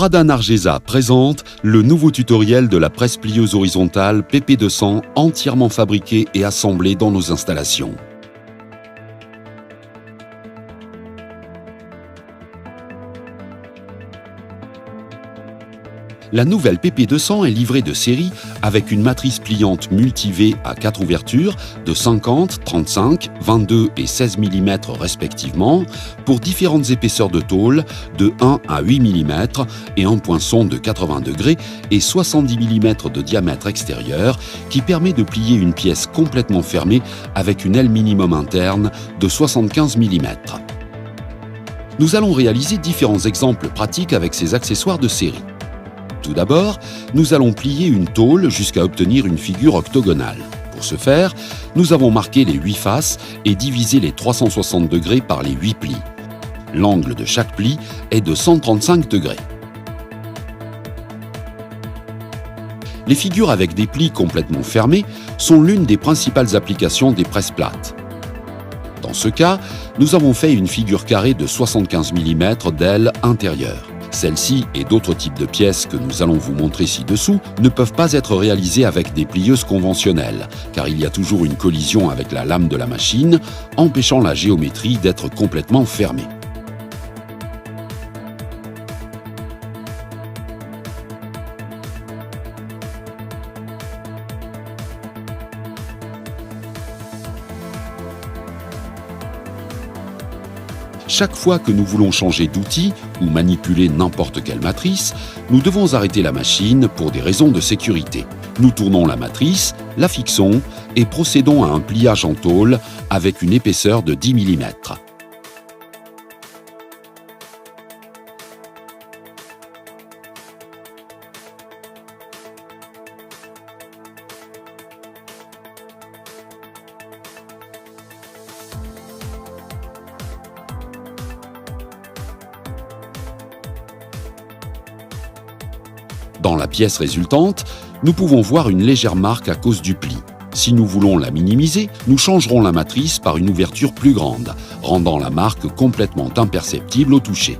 Radin Argesa présente le nouveau tutoriel de la presse plieuse horizontale PP200 entièrement fabriquée et assemblée dans nos installations. La nouvelle PP200 est livrée de série avec une matrice pliante multi-V à 4 ouvertures de 50, 35, 22 et 16 mm respectivement pour différentes épaisseurs de tôle de 1 à 8 mm et un poinçon de 80 degrés et 70 mm de diamètre extérieur qui permet de plier une pièce complètement fermée avec une aile minimum interne de 75 mm. Nous allons réaliser différents exemples pratiques avec ces accessoires de série. Tout d'abord, nous allons plier une tôle jusqu'à obtenir une figure octogonale. Pour ce faire, nous avons marqué les 8 faces et divisé les 360 degrés par les 8 plis. L'angle de chaque pli est de 135 degrés. Les figures avec des plis complètement fermés sont l'une des principales applications des presses plates. Dans ce cas, nous avons fait une figure carrée de 75 mm d'aile intérieure. Celle-ci et d'autres types de pièces que nous allons vous montrer ci-dessous ne peuvent pas être réalisées avec des plieuses conventionnelles, car il y a toujours une collision avec la lame de la machine, empêchant la géométrie d'être complètement fermée. Chaque fois que nous voulons changer d'outil ou manipuler n'importe quelle matrice, nous devons arrêter la machine pour des raisons de sécurité. Nous tournons la matrice, la fixons et procédons à un pliage en tôle avec une épaisseur de 10 mm. Dans la pièce résultante, nous pouvons voir une légère marque à cause du pli. Si nous voulons la minimiser, nous changerons la matrice par une ouverture plus grande, rendant la marque complètement imperceptible au toucher.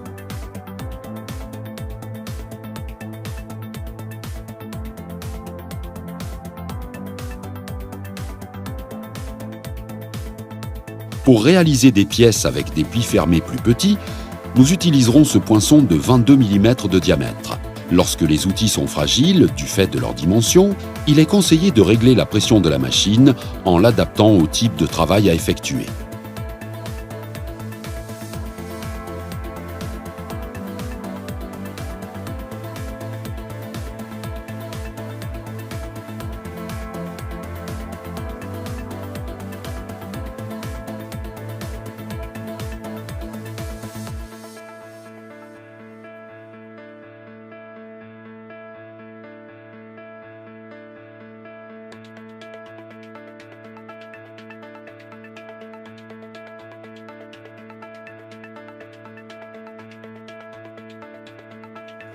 Pour réaliser des pièces avec des plis fermés plus petits, nous utiliserons ce poinçon de 22 mm de diamètre. Lorsque les outils sont fragiles, du fait de leur dimension, il est conseillé de régler la pression de la machine en l'adaptant au type de travail à effectuer.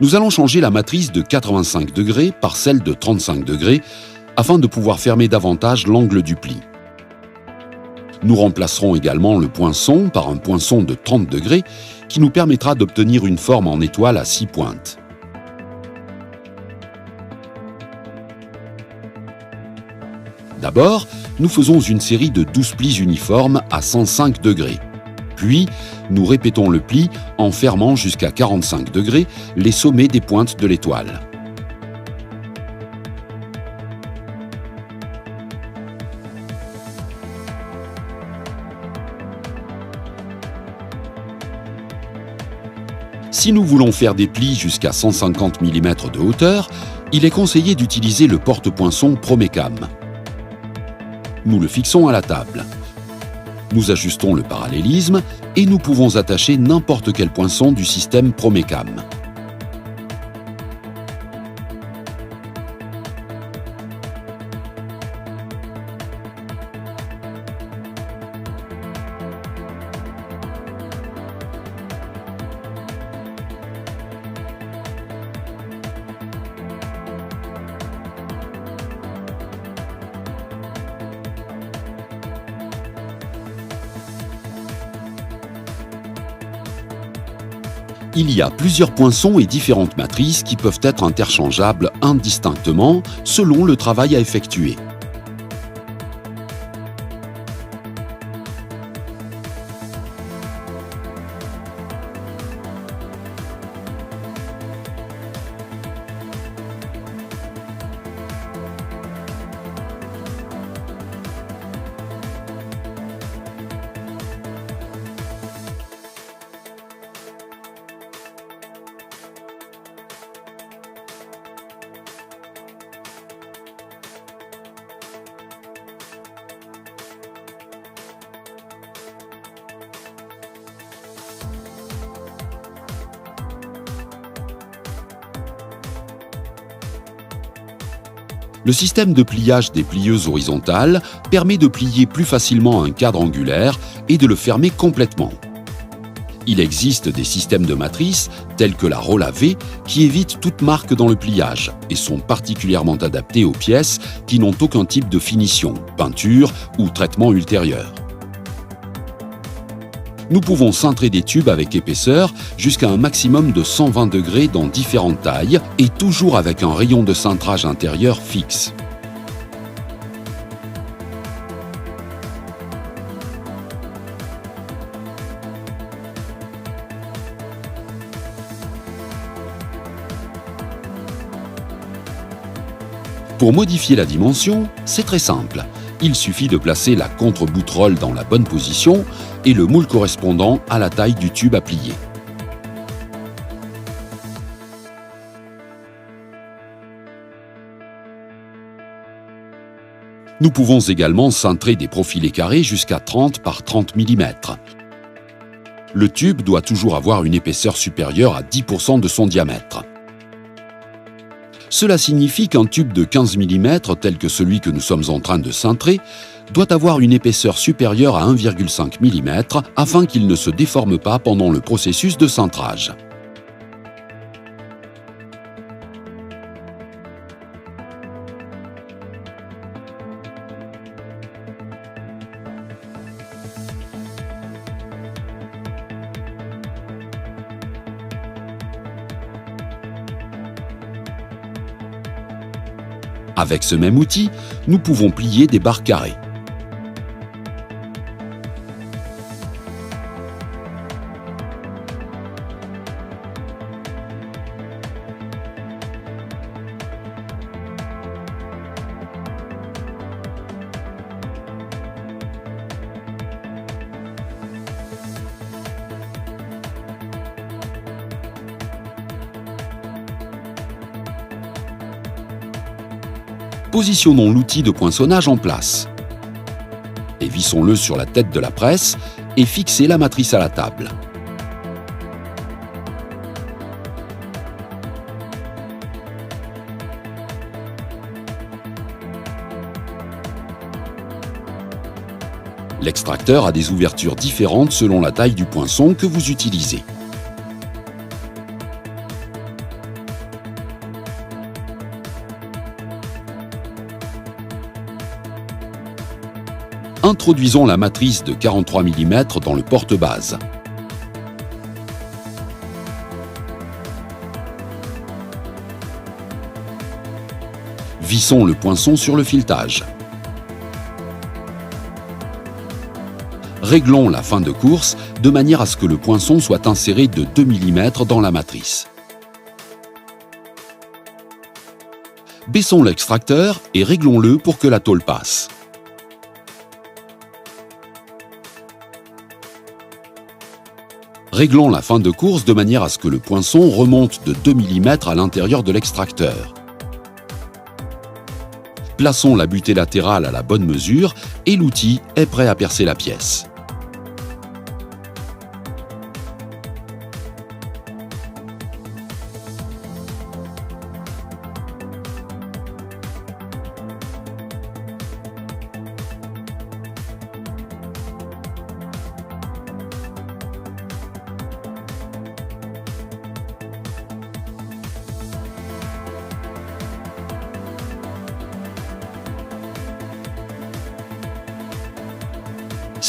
Nous allons changer la matrice de 85 degrés par celle de 35 degrés afin de pouvoir fermer davantage l'angle du pli. Nous remplacerons également le poinçon par un poinçon de 30 degrés qui nous permettra d'obtenir une forme en étoile à 6 pointes. D'abord, nous faisons une série de 12 plis uniformes à 105 degrés. Puis, nous répétons le pli en fermant jusqu'à 45 degrés les sommets des pointes de l'étoile. Si nous voulons faire des plis jusqu'à 150 mm de hauteur, il est conseillé d'utiliser le porte-poinçon Promecam. Nous le fixons à la table. Nous ajustons le parallélisme et nous pouvons attacher n'importe quel poinçon du système Promecam. Il y a plusieurs poinçons et différentes matrices qui peuvent être interchangeables indistinctement selon le travail à effectuer. Le système de pliage des plieuses horizontales permet de plier plus facilement un cadre angulaire et de le fermer complètement. Il existe des systèmes de matrices, tels que la Rolla V, qui évitent toute marque dans le pliage et sont particulièrement adaptés aux pièces qui n'ont aucun type de finition, peinture ou traitement ultérieur. Nous pouvons cintrer des tubes avec épaisseur jusqu'à un maximum de 120 degrés dans différentes tailles et toujours avec un rayon de cintrage intérieur fixe. Pour modifier la dimension, c'est très simple. Il suffit de placer la contre-boutterolle dans la bonne position et le moule correspondant à la taille du tube à plier. Nous pouvons également cintrer des profilés carrés jusqu'à 30 par 30 mm. Le tube doit toujours avoir une épaisseur supérieure à 10% de son diamètre. Cela signifie qu'un tube de 15 mm, tel que celui que nous sommes en train de cintrer, doit avoir une épaisseur supérieure à 1,5 mm afin qu'il ne se déforme pas pendant le processus de cintrage. Avec ce même outil, nous pouvons plier des barres carrées. Positionnons l'outil de poinçonnage en place. Et vissons-le sur la tête de la presse et fixez la matrice à la table. L'extracteur a des ouvertures différentes selon la taille du poinçon que vous utilisez. Introduisons la matrice de 43 mm dans le porte-base. Vissons le poinçon sur le filetage. Réglons la fin de course de manière à ce que le poinçon soit inséré de 2 mm dans la matrice. Baissons l'extracteur et réglons-le pour que la tôle passe. Réglons la fin de course de manière à ce que le poinçon remonte de 2 mm à l'intérieur de l'extracteur. Plaçons la butée latérale à la bonne mesure et l'outil est prêt à percer la pièce.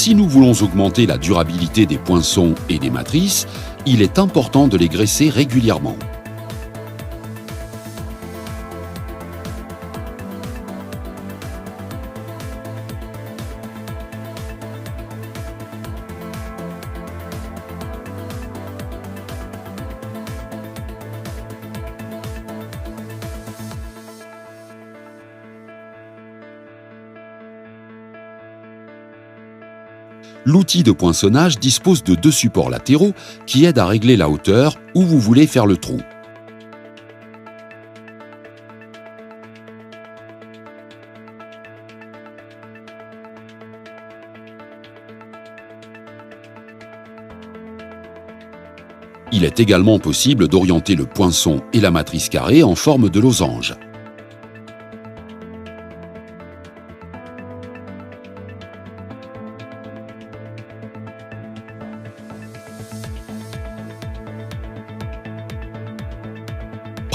Si nous voulons augmenter la durabilité des poinçons et des matrices, il est important de les graisser régulièrement. L'outil de poinçonnage dispose de 2 supports latéraux qui aident à régler la hauteur où vous voulez faire le trou. Il est également possible d'orienter le poinçon et la matrice carrée en forme de losange.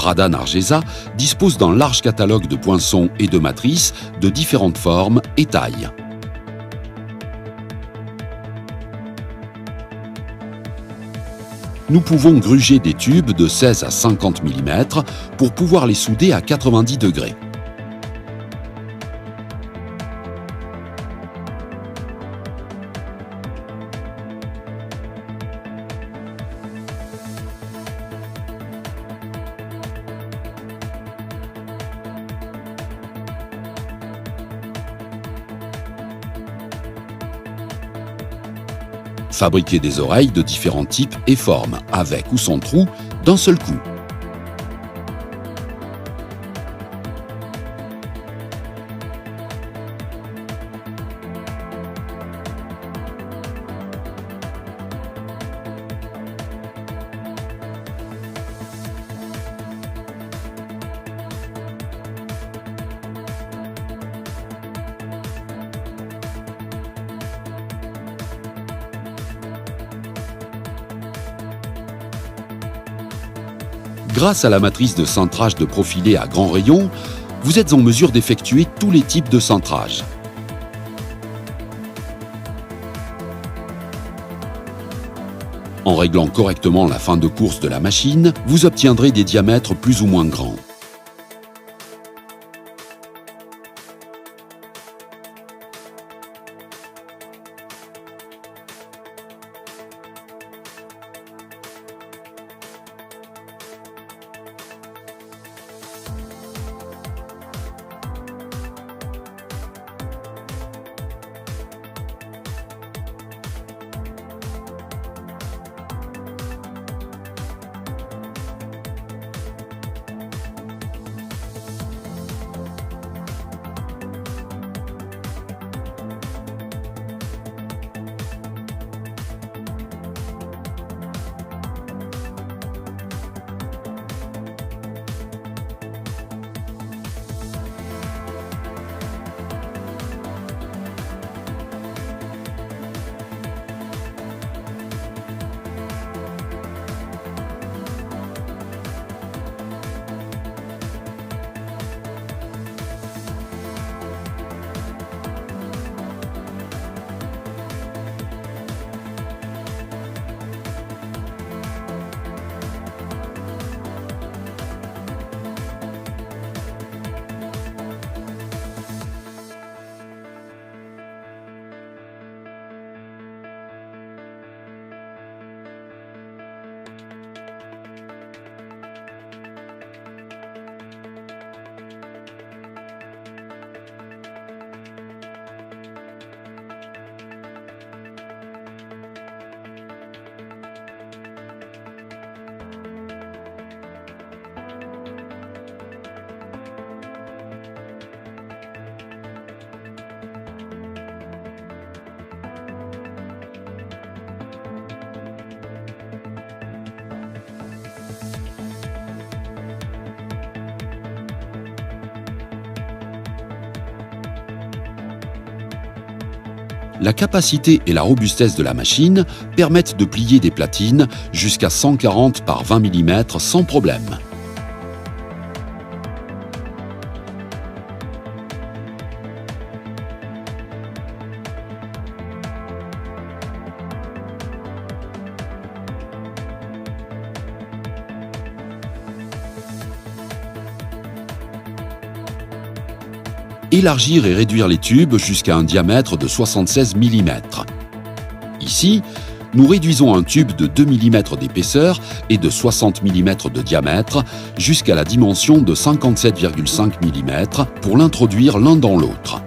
Prada Nargesa dispose d'un large catalogue de poinçons et de matrices de différentes formes et tailles. Nous pouvons gruger des tubes de 16 à 50 mm pour pouvoir les souder à 90 degrés. Fabriquer des oreilles de différents types et formes, avec ou sans trou, d'un seul coup. Grâce à la matrice de cintrage de profilé à grand rayon, vous êtes en mesure d'effectuer tous les types de cintrage. En réglant correctement la fin de course de la machine, vous obtiendrez des diamètres plus ou moins grands. La capacité et la robustesse de la machine permettent de plier des platines jusqu'à 140 par 20 mm sans problème. élargir et réduire les tubes jusqu'à un diamètre de 76 mm. Ici, nous réduisons un tube de 2 mm d'épaisseur et de 60 mm de diamètre jusqu'à la dimension de 57,5 mm pour l'introduire l'un dans l'autre.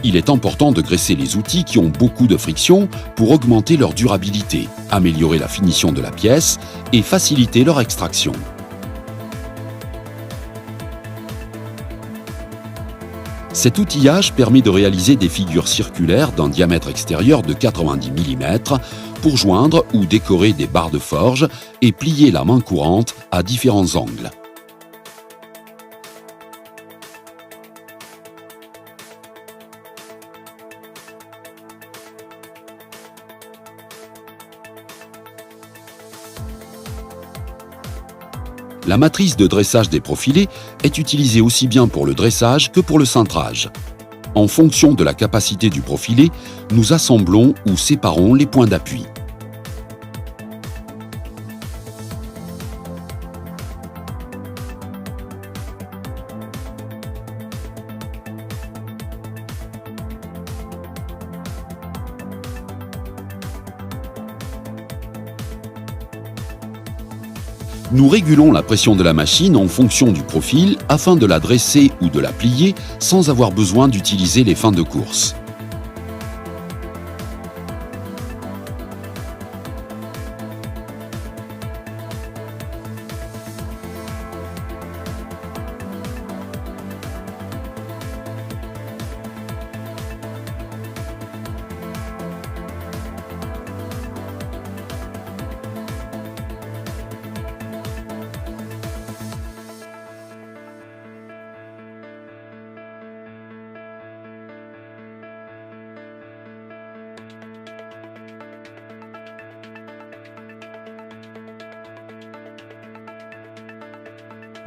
Il est important de graisser les outils qui ont beaucoup de friction pour augmenter leur durabilité, améliorer la finition de la pièce et faciliter leur extraction. Cet outillage permet de réaliser des figures circulaires d'un diamètre extérieur de 90 mm pour joindre ou décorer des barres de forge et plier la main courante à différents angles. La matrice de dressage des profilés est utilisée aussi bien pour le dressage que pour le cintrage. En fonction de la capacité du profilé, nous assemblons ou séparons les points d'appui. Nous régulons la pression de la machine en fonction du profil afin de la dresser ou de la plier sans avoir besoin d'utiliser les fins de course.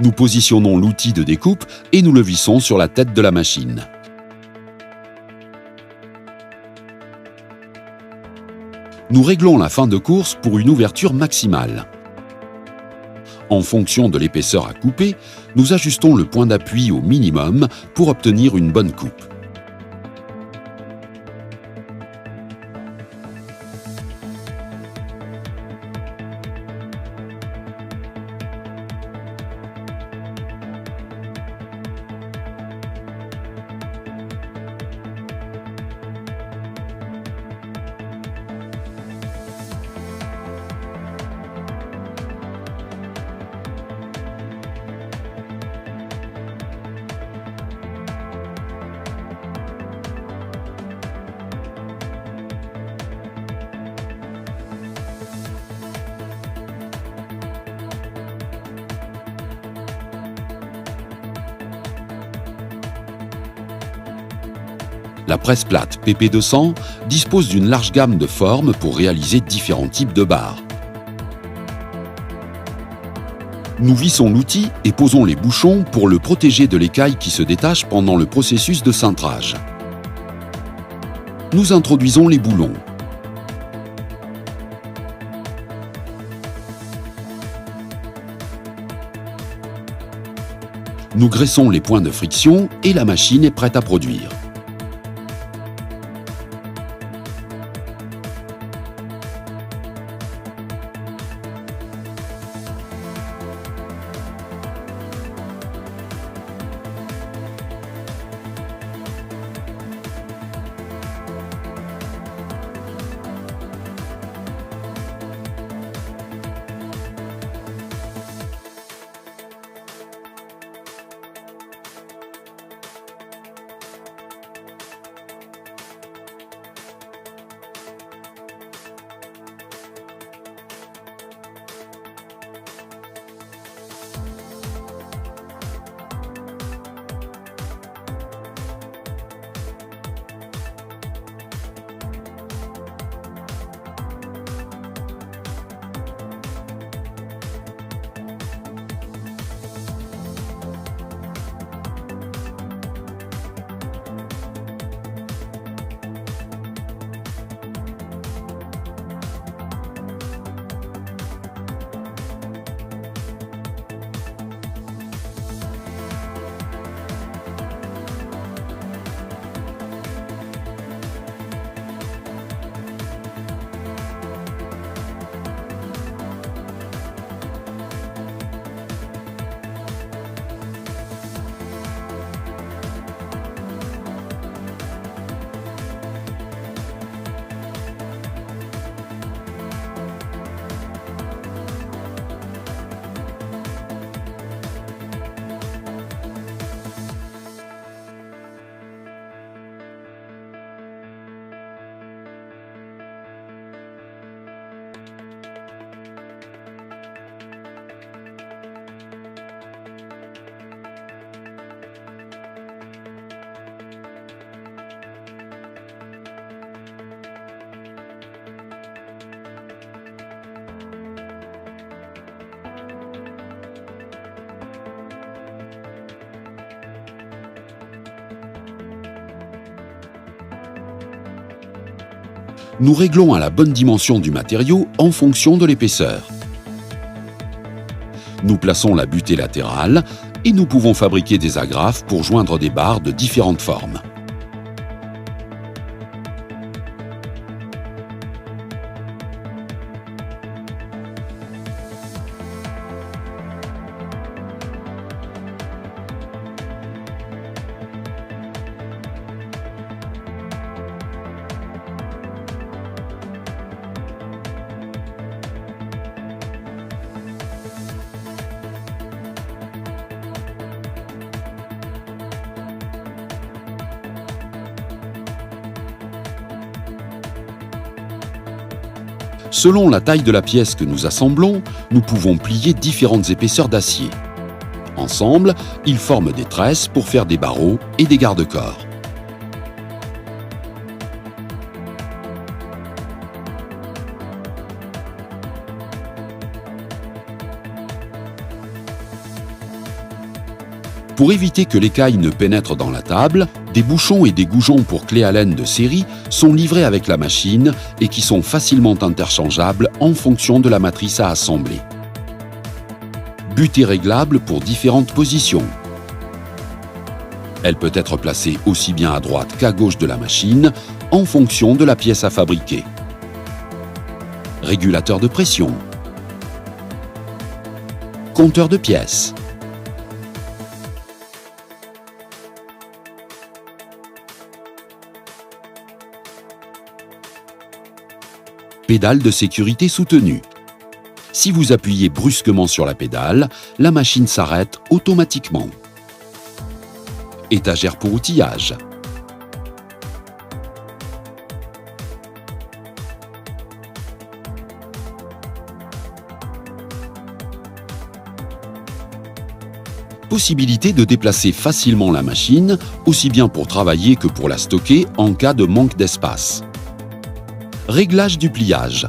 Nous positionnons l'outil de découpe et nous le vissons sur la tête de la machine. Nous réglons la fin de course pour une ouverture maximale. En fonction de l'épaisseur à couper, nous ajustons le point d'appui au minimum pour obtenir une bonne coupe. La presse plate PP200 dispose d'une large gamme de formes pour réaliser différents types de barres. Nous vissons l'outil et posons les bouchons pour le protéger de l'écaille qui se détache pendant le processus de cintrage. Nous introduisons les boulons. Nous graissons les points de friction et la machine est prête à produire. nous réglons à la bonne dimension du matériau en fonction de l'épaisseur. Nous plaçons la butée latérale et nous pouvons fabriquer des agrafes pour joindre des barres de différentes formes. Selon la taille de la pièce que nous assemblons, nous pouvons plier différentes épaisseurs d'acier. Ensemble, ils forment des tresses pour faire des barreaux et des garde-corps. Pour éviter que l'écaille ne pénètre dans la table, des bouchons et des goujons pour clé Allen de série sont livrés avec la machine et qui sont facilement interchangeables en fonction de la matrice à assembler. Butée réglable pour différentes positions. Elle peut être placée aussi bien à droite qu'à gauche de la machine en fonction de la pièce à fabriquer. Régulateur de pression. Compteur de pièces. Pédale de sécurité soutenue. Si vous appuyez brusquement sur la pédale, la machine s'arrête automatiquement. Étagère pour outillage. Possibilité de déplacer facilement la machine, aussi bien pour travailler que pour la stocker en cas de manque d'espace. Réglage du pliage.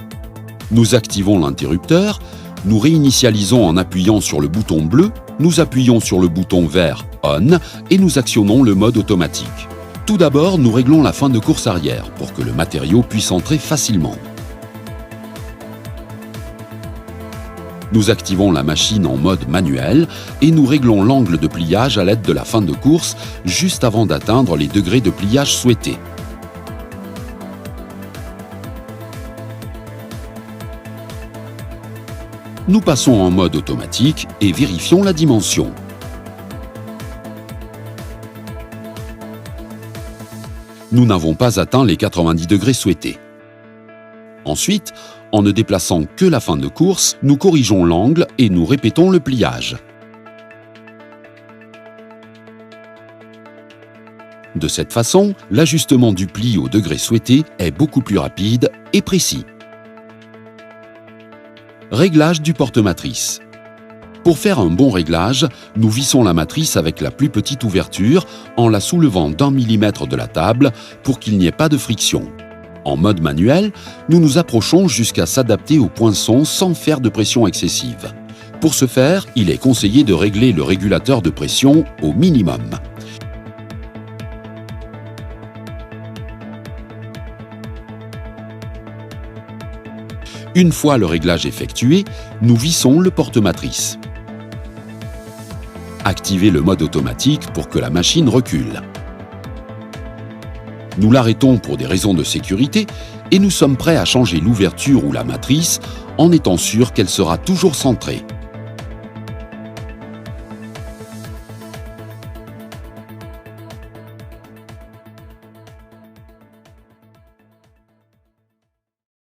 Nous activons l'interrupteur, nous réinitialisons en appuyant sur le bouton bleu, nous appuyons sur le bouton vert On et nous actionnons le mode automatique. Tout d'abord, nous réglons la fin de course arrière pour que le matériau puisse entrer facilement. Nous activons la machine en mode manuel et nous réglons l'angle de pliage à l'aide de la fin de course juste avant d'atteindre les degrés de pliage souhaités. Nous passons en mode automatique et vérifions la dimension. Nous n'avons pas atteint les 90 degrés souhaités. Ensuite, en ne déplaçant que la fin de course, nous corrigeons l'angle et nous répétons le pliage. De cette façon, l'ajustement du pli au degré souhaité est beaucoup plus rapide et précis. Réglage du porte-matrice. Pour faire un bon réglage, nous vissons la matrice avec la plus petite ouverture en la soulevant d'1 mm de la table pour qu'il n'y ait pas de friction. En mode manuel, nous nous approchons jusqu'à s'adapter au poinçon sans faire de pression excessive. Pour ce faire, il est conseillé de régler le régulateur de pression au minimum. Une fois le réglage effectué, nous vissons le porte-matrice. Activez le mode automatique pour que la machine recule. Nous l'arrêtons pour des raisons de sécurité et nous sommes prêts à changer l'ouverture ou la matrice en étant sûrs qu'elle sera toujours centrée.